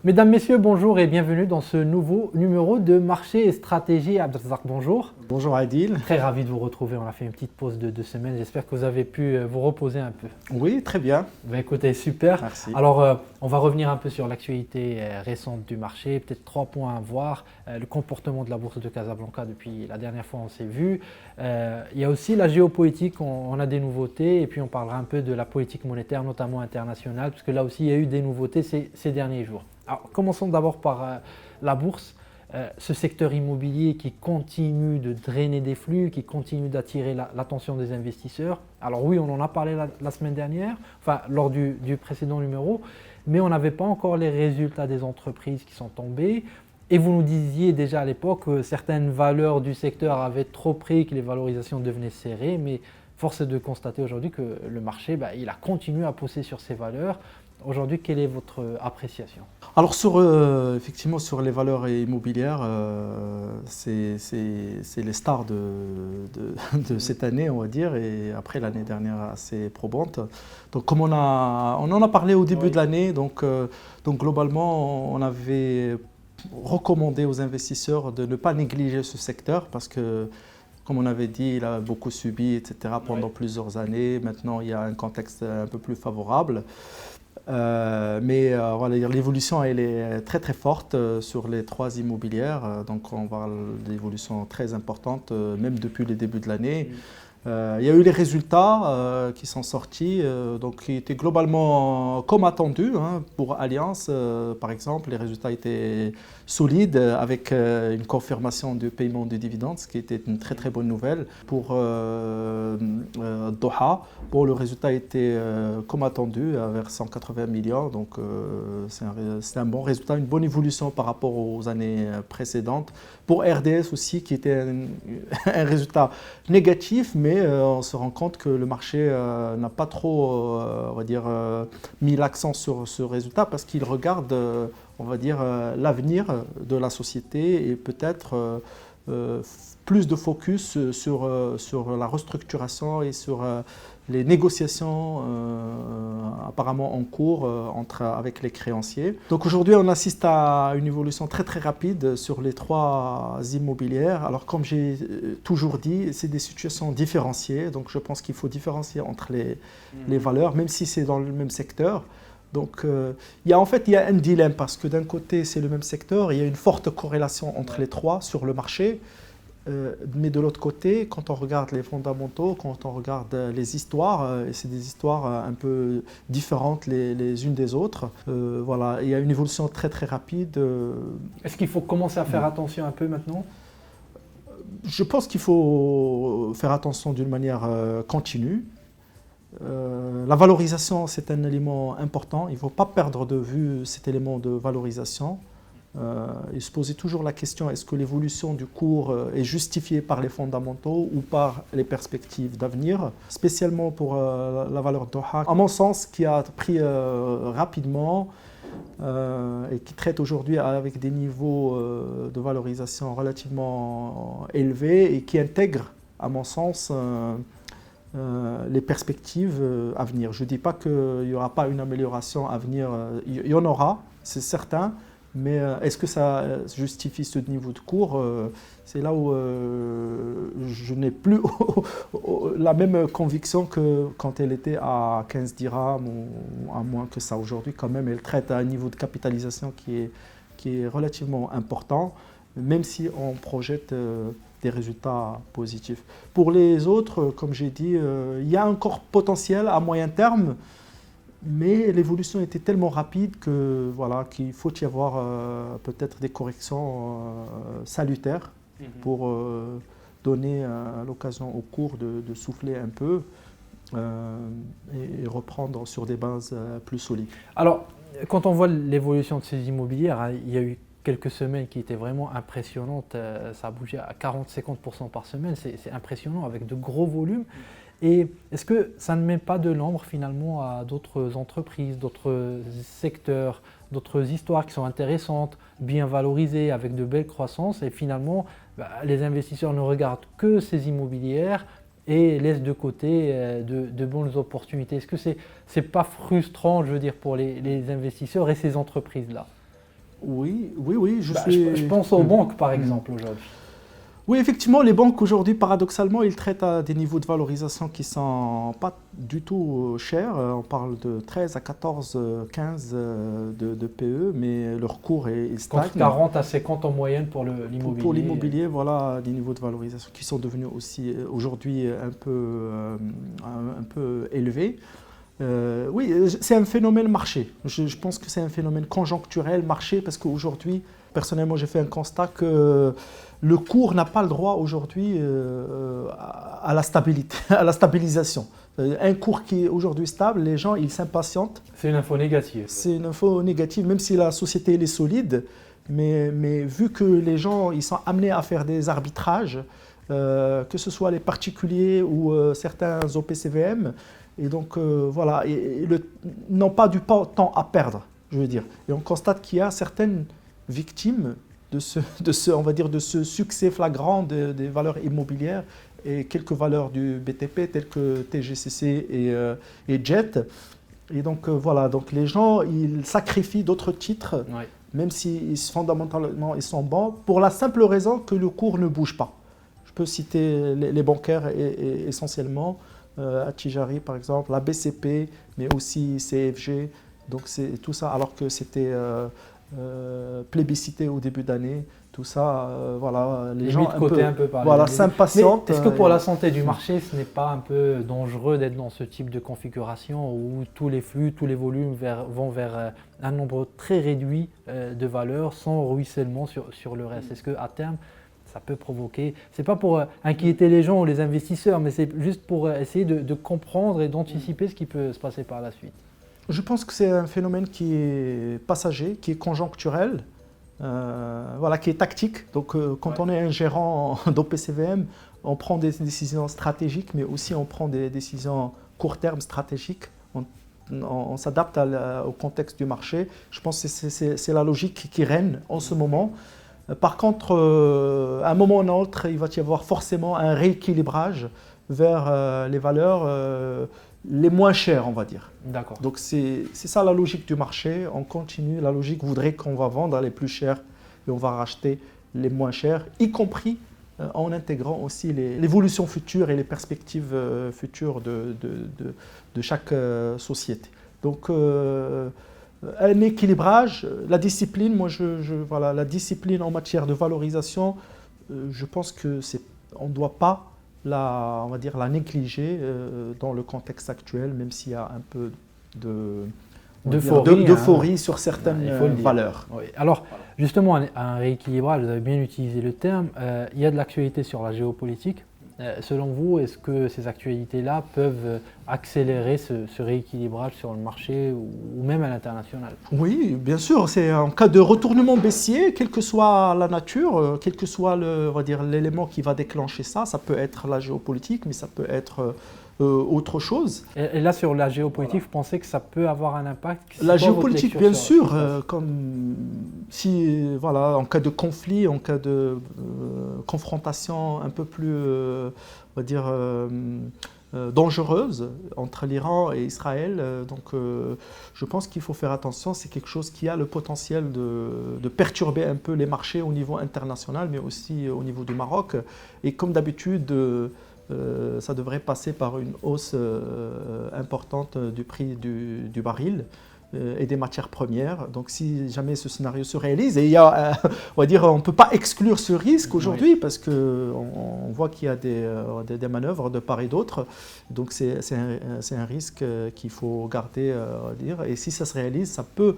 Mesdames, Messieurs, bonjour et bienvenue dans ce nouveau numéro de Marché et Stratégie. Abdelrazak, bonjour. Bonjour Adil. Très ravi de vous retrouver. On a fait une petite pause de 2 semaines. J'espère que vous avez pu vous reposer un peu. Oui, très bien. Écoutez, super. Merci. Alors, on va revenir un peu sur l'actualité récente du marché. Peut-être 3 points à voir. Le comportement de la bourse de Casablanca depuis la dernière fois, on s'est vu. Il y a aussi la géopolitique. On a des nouveautés. Et puis, on parlera un peu de la politique monétaire, notamment internationale, parce que là aussi, il y a eu des nouveautés ces derniers jours. Alors, commençons d'abord par la bourse, ce secteur immobilier qui continue de drainer des flux, qui continue d'attirer l'attention des investisseurs. Alors oui, on en a parlé la semaine dernière, enfin lors du précédent numéro, mais on n'avait pas encore les résultats des entreprises qui sont tombés. Et vous nous disiez déjà à l'époque que certaines valeurs du secteur avaient trop pris, que les valorisations devenaient serrées, mais force est de constater aujourd'hui que le marché, il a continué à pousser sur ces valeurs. Aujourd'hui, quelle est votre appréciation? Alors effectivement sur les valeurs immobilières, c'est les stars de cette année, on va dire, et après l'année dernière assez probante. Donc comme on en a parlé au début de l'année, donc globalement on avait recommandé aux investisseurs de ne pas négliger ce secteur parce que comme on avait dit, il a beaucoup subi, etc. pendant plusieurs années. Maintenant, il y a un contexte un peu plus favorable. Voilà, l'évolution elle est très très forte sur les trois immobilières, donc on parle d'évolution très importante même depuis le début de l'année. Il y a eu les résultats qui sont sortis, donc qui étaient globalement comme attendu pour Allianz par exemple. Les résultats étaient solides avec une confirmation du paiement du dividende, ce qui était une très très bonne nouvelle. Pour Doha, le résultat était comme attendu vers 180 millions, donc c'est un bon résultat, une bonne évolution par rapport aux années précédentes. Pour RDS aussi, qui était un résultat négatif, mais on se rend compte que le marché n'a pas trop, on va dire, mis l'accent sur ce résultat parce qu'il regarde, on va dire, l'avenir de la société et peut-être plus de focus sur la restructuration et sur les négociations apparemment en cours avec les créanciers. Donc aujourd'hui, on assiste à une évolution très très rapide sur les trois immobilières. Alors comme j'ai toujours dit, c'est des situations différenciées. Donc je pense qu'il faut différencier entre les valeurs, même si c'est dans le même secteur. Donc il y a un dilemme parce que d'un côté, c'est le même secteur, il y a une forte corrélation entre les trois sur le marché. Mais de l'autre côté, quand on regarde les fondamentaux, quand on regarde les histoires, et c'est des histoires un peu différentes les unes des autres, voilà, il y a une évolution très très rapide. Est-ce qu'il faut commencer à faire attention un peu maintenant? Je pense qu'il faut faire attention d'une manière continue. La valorisation, c'est un élément important. Il ne faut pas perdre de vue cet élément de valorisation. Il se posait toujours la question, est-ce que l'évolution du cours est justifiée par les fondamentaux ou par les perspectives d'avenir, spécialement pour la valeur Doha. À mon sens, qui a pris rapidement et qui traite aujourd'hui avec des niveaux de valorisation relativement élevés et qui intègre, à mon sens, les perspectives à venir. Je ne dis pas qu'il n'y aura pas une amélioration à venir, il y en aura, c'est certain. Mais est-ce que ça justifie ce niveau de cours? C'est là où je n'ai plus la même conviction que quand elle était à 15 dirhams ou à moins que ça. Aujourd'hui, quand même, elle traite à un niveau de capitalisation qui est relativement important, même si on projette des résultats positifs. Pour les autres, comme j'ai dit, il y a encore potentiel à moyen terme. Mais l'évolution était tellement rapide que voilà, qu'il faut y avoir peut-être des corrections salutaires pour donner l'occasion au cours de souffler un peu et reprendre sur des bases plus solides. Alors, quand on voit l'évolution de ces immobilières, il y a eu quelques semaines qui étaient vraiment impressionnantes. Ça a bougé à 40-50% par semaine. C'est impressionnant avec de gros volumes. Et est-ce que ça ne met pas de l'ombre finalement à d'autres entreprises, d'autres secteurs, d'autres histoires qui sont intéressantes, bien valorisées, avec de belles croissances et finalement les investisseurs ne regardent que ces immobilières et laissent de côté de bonnes opportunités? Est-ce que c'est pas frustrant, je veux dire, pour les investisseurs et ces entreprises-là? Oui, je pense aux banques, par exemple, aujourd'hui. Oui, effectivement, les banques aujourd'hui, paradoxalement, ils traitent à des niveaux de valorisation qui ne sont pas du tout chers. On parle de 13 à 14, 15 de PE, mais leur cours est stagne. Contre 40 à 50 en moyenne pour l'immobilier. Pour l'immobilier, voilà des niveaux de valorisation qui sont devenus aussi aujourd'hui un peu élevés. Oui, c'est un phénomène marché. Je pense que c'est un phénomène conjoncturel marché parce qu'aujourd'hui, personnellement, j'ai fait un constat que le cours n'a pas le droit aujourd'hui à la stabilité, à la stabilisation. Un cours qui est aujourd'hui stable, les gens ils s'impatientent. C'est une info négative. C'est une info négative, même si la société elle est solide, mais vu que les gens ils sont amenés à faire des arbitrages, que ce soit les particuliers ou certains OPCVM, et donc voilà, n'ont pas du temps à perdre, je veux dire. Et on constate qu'il y a certaines victimes on va dire de ce succès flagrant des valeurs immobilières et quelques valeurs du BTP telles que TGCC et JET. Et donc voilà, donc les gens ils sacrifient d'autres titres, même si fondamentalement ils sont bons, pour la simple raison que le cours ne bouge pas. Je peux citer les bancaires essentiellement, Attijari par exemple, la BCP, mais aussi CFG. Donc c'est tout ça, alors que c'était plébiscité au début d'année, tout ça, voilà, les gens s'impatientent. Est-ce que pour la santé du marché, ce n'est pas un peu dangereux d'être dans ce type de configuration où tous les flux, tous les volumes vont vers un nombre très réduit de valeurs sans ruissellement sur le reste? Est-ce qu'à terme, ça peut provoquer, c'est pas pour inquiéter les gens ou les investisseurs, mais c'est juste pour essayer de comprendre et d'anticiper ce qui peut se passer par la suite? Je pense que c'est un phénomène qui est passager, qui est conjoncturel, voilà, qui est tactique. Donc quand on est un gérant d'OPCVM, on prend des décisions stratégiques, mais aussi on prend des décisions court terme stratégiques. On s'adapte au contexte du marché. Je pense que c'est la logique qui règne en ce moment. Par contre, à un moment ou à un autre, il va y avoir forcément un rééquilibrage vers les valeurs les moins chères, on va dire. D'accord. Donc c'est ça la logique du marché. On continue. La logique voudrait qu'on va vendre les plus chers et on va racheter les moins chers, y compris en intégrant aussi l'évolution future et les perspectives futures de chaque société. Donc un équilibrage, la discipline, voilà, la discipline en matière de valorisation, je pense que on ne doit pas on va dire, la négliger dans le contexte actuel, même s'il y a un peu d'euphorie sur certaines valeurs. Oui. Alors, justement, un rééquilibrage, vous avez bien utilisé le terme, il y a de l'actualité sur la géopolitique. Selon vous, est-ce que ces actualités-là peuvent accélérer ce rééquilibrage sur le marché ou même à l'international? Oui, bien sûr. C'est en cas de retournement baissier, quelle que soit la nature, quel que soit l'élément qui va déclencher ça, ça peut être la géopolitique, mais ça peut être autre chose. Et là, sur la géopolitique, vous pensez que ça peut avoir un impact? La géopolitique, bien sûr, comme si, voilà, en cas de conflit, en cas de confrontation un peu plus, on va dire, dangereuse entre l'Iran et Israël. Donc, je pense qu'il faut faire attention. C'est quelque chose qui a le potentiel de perturber un peu les marchés au niveau international, mais aussi au niveau du Maroc. Et comme d'habitude, ça devrait passer par une hausse importante du prix du baril et des matières premières. Donc si jamais ce scénario se réalise, et il y a, on va dire, on ne peut pas exclure ce risque aujourd'hui parce qu'on voit qu'il y a des manœuvres de part et d'autre. Donc c'est un risque qu'il faut garder, on va dire. Et si ça se réalise, ça peut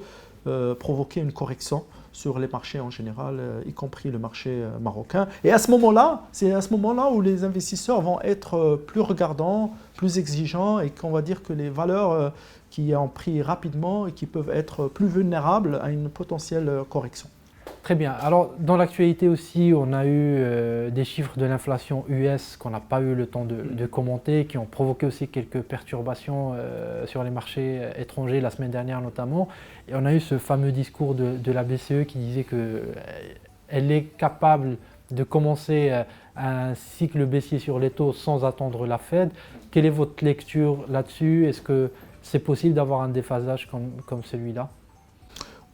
provoquer une correction sur les marchés en général, y compris le marché marocain. Et à ce moment-là, c'est à ce moment-là où les investisseurs vont être plus regardants, plus exigeants et qu'on va dire que les valeurs qui ont pris rapidement et qui peuvent être plus vulnérables à une potentielle correction. Très bien. Alors, dans l'actualité aussi, on a eu des chiffres de l'inflation US qu'on n'a pas eu le temps de commenter, qui ont provoqué aussi quelques perturbations sur les marchés étrangers la semaine dernière notamment. Et on a eu ce fameux discours de la BCE qui disait qu'elle est capable de commencer un cycle baissier sur les taux sans attendre la Fed. Quelle est votre lecture là-dessus? Est-ce que c'est possible d'avoir un déphasage comme celui-là?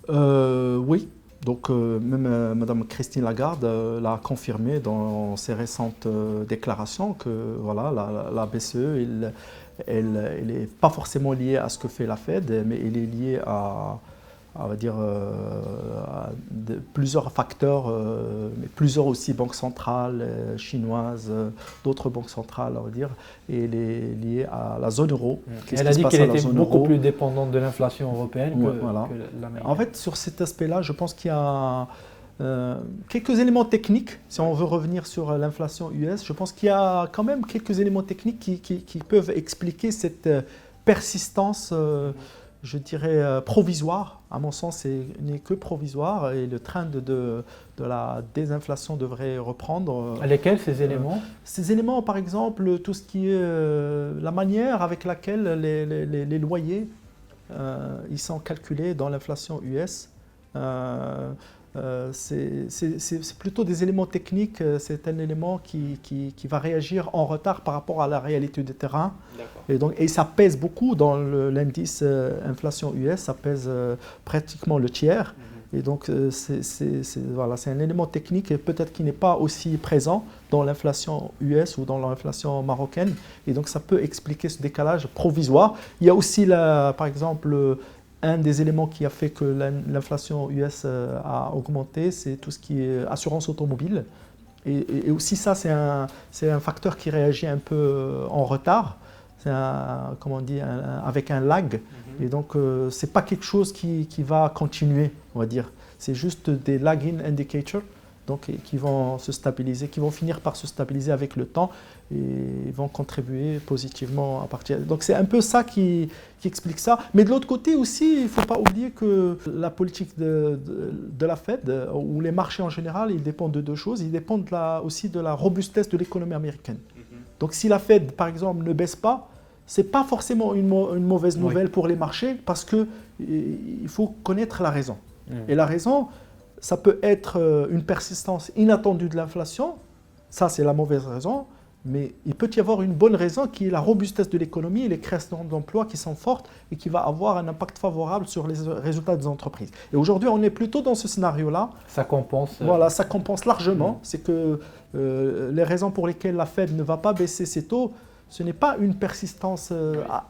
Oui. Donc même Madame Christine Lagarde l'a confirmé dans ses récentes déclarations que voilà, la BCE, elle n'est pas forcément liée à ce que fait la Fed, mais elle est liée on va dire, plusieurs facteurs, mais plusieurs aussi banques centrales chinoises, d'autres banques centrales, on va dire, et elle est liée à la zone euro. Elle a dit qu'elle était beaucoup plus dépendante de l'inflation européenne que l'américaine. En fait, sur cet aspect-là, je pense qu'il y a quelques éléments techniques, si on veut revenir sur l'inflation US, je pense qu'il y a quand même quelques éléments techniques qui peuvent expliquer cette persistance je dirais, provisoire. À mon sens, ce n'est que provisoire et le trend de la désinflation devrait reprendre. Lesquels, ces éléments? Ces éléments, par exemple, tout ce qui est la manière avec laquelle les loyers ils sont calculés dans l'inflation US. C'est plutôt des éléments techniques, c'est un élément qui va réagir en retard par rapport à la réalité du terrain. Et ça pèse beaucoup dans l'indice inflation US, ça pèse pratiquement le tiers. Et donc voilà, c'est un élément technique et peut-être qui n'est pas aussi présent dans l'inflation US ou dans l'inflation marocaine. Et donc ça peut expliquer ce décalage provisoire. Il y a aussi, par exemple, un des éléments qui a fait que l'inflation US a augmenté, c'est tout ce qui est assurance automobile. Et aussi ça, c'est un facteur qui réagit un peu en retard. C'est comment on dit, avec un lag. Et donc, ce n'est pas quelque chose qui va continuer, on va dire. C'est juste des lagging indicators donc, qui vont se stabiliser, qui vont finir par se stabiliser avec le temps et vont contribuer positivement à partir. Donc c'est un peu ça qui explique ça. Mais de l'autre côté aussi, il ne faut pas oublier que la politique de la Fed, ou les marchés en général, ils dépendent de deux choses. Ils dépendent aussi de la robustesse de l'économie américaine. Donc si la Fed, par exemple, ne baisse pas, ce n'est pas forcément une mauvaise nouvelle pour les marchés parce qu'il faut connaître la raison. Et la raison, ça peut être une persistance inattendue de l'inflation, ça c'est la mauvaise raison, mais il peut y avoir une bonne raison qui est la robustesse de l'économie et les créations d'emplois qui sont fortes et qui va avoir un impact favorable sur les résultats des entreprises. Et aujourd'hui, on est plutôt dans ce scénario-là. Ça compense. Voilà, ça compense largement. C'est que les raisons pour lesquelles la Fed ne va pas baisser ses taux, ce n'est pas une persistance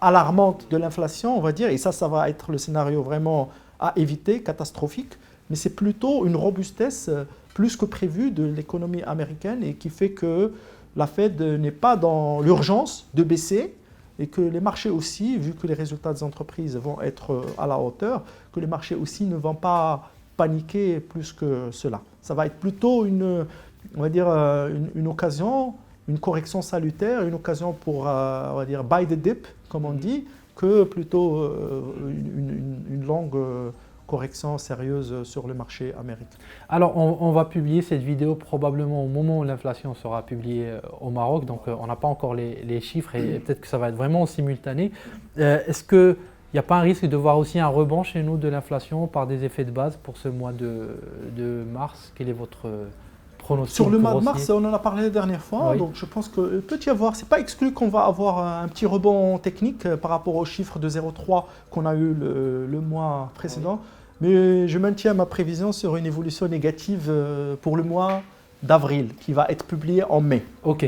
alarmante de l'inflation, on va dire, et ça va être le scénario vraiment à éviter, catastrophique. Mais c'est plutôt une robustesse plus que prévue de l'économie américaine et qui fait que la Fed n'est pas dans l'urgence de baisser et que les marchés aussi, vu que les résultats des entreprises vont être à la hauteur, que les marchés aussi ne vont pas paniquer plus que cela. Ça va être plutôt on va dire, une occasion, une correction salutaire, une occasion pour, on va dire, buy the dip, comme on dit, que plutôt une longue correction sérieuse sur le marché américain. Alors, on va publier cette vidéo probablement au moment où l'inflation sera publiée au Maroc, donc on n'a pas encore les chiffres et peut-être que ça va être vraiment simultané. Est-ce qu'il n'y a pas un risque de voir aussi un rebond chez nous de l'inflation par des effets de base pour ce mois de mars? Quel est votre pronostic? Sur le mois de mars, on en a parlé la dernière fois, oui. Donc je pense qu'il peut y avoir, c'est pas exclu qu'on va avoir un petit rebond technique par rapport aux chiffres de 0,3 qu'on a eu le mois précédent. Oui. Mais je maintiens ma prévision sur une évolution négative pour le mois d'avril, qui va être publié en mai. Ok.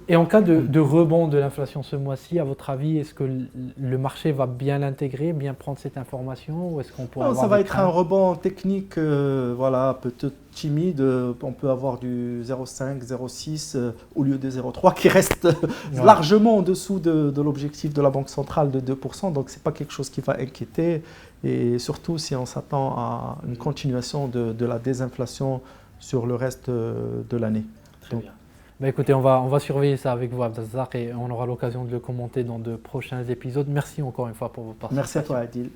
Et en cas de rebond de l'inflation ce mois-ci, à votre avis, est-ce que le marché va bien l'intégrer, bien prendre cette information, ou est-ce qu'on pourrait avoir ça va être un rebond technique, voilà, peut-être timide. On peut avoir du 0,5, 0,6 au lieu de 0,3, qui reste largement en dessous de l'objectif de la Banque centrale de 2%. Donc, ce n'est pas quelque chose qui va inquiéter. Et surtout, si on s'attend à une continuation de la désinflation sur le reste de l'année. Très bien. Bah écoutez, on va surveiller ça avec vous, Abdelrazak, et on aura l'occasion de le commenter dans de prochains épisodes. Merci encore une fois pour vos participations. Merci à toi, Adil.